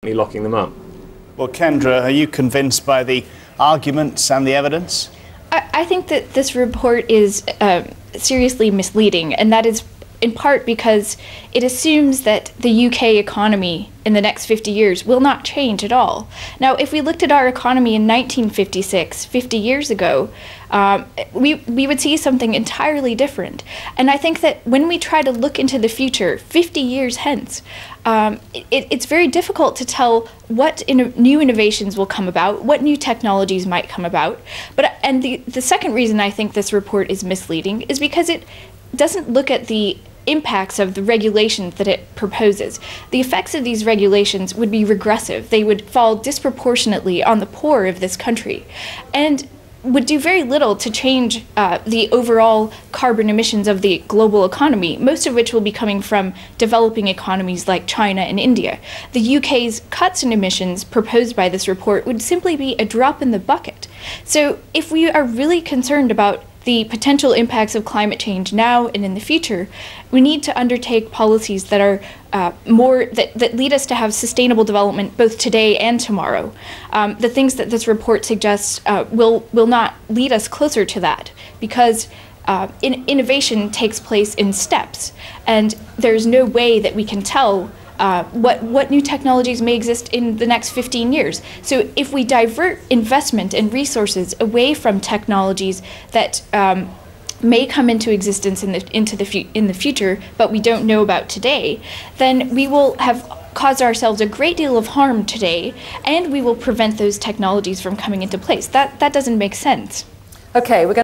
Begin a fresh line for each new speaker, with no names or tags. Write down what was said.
locking them up.
Well, Kendra, are you convinced by the arguments and the evidence?
I think that this report is seriously misleading, and that is in part because it assumes that the UK economy in the next 50 years will not change at all. Now, if we looked at our economy in 1956, 50 years ago, we would see something entirely different. And I think that when we try to look into the future, 50 years hence, it's very difficult to tell what new innovations will come about, what new technologies might come about. And the second reason I think this report is misleading is because it doesn't look at the impacts of the regulations that it proposes. The effects of these regulations would be regressive. They would fall disproportionately on the poor of this country and would do very little to change the overall carbon emissions of the global economy, most of which will be coming from developing economies like China and India. The UK's cuts in emissions proposed by this report would simply be a drop in the bucket. So if we are really concerned about the potential impacts of climate change now and in the future, we need to undertake policies that are that lead us to have sustainable development both today and tomorrow. The things that this report suggests will not lead us closer to that, because innovation takes place in steps, and there's no way that we can tell what new technologies may exist in the next 15 years. So if we divert investment and resources away from technologies that may come into existence in the future, but we don't know about today, then we will have caused ourselves a great deal of harm today, and we will prevent those technologies from coming into place. That doesn't make sense.
Okay, we're going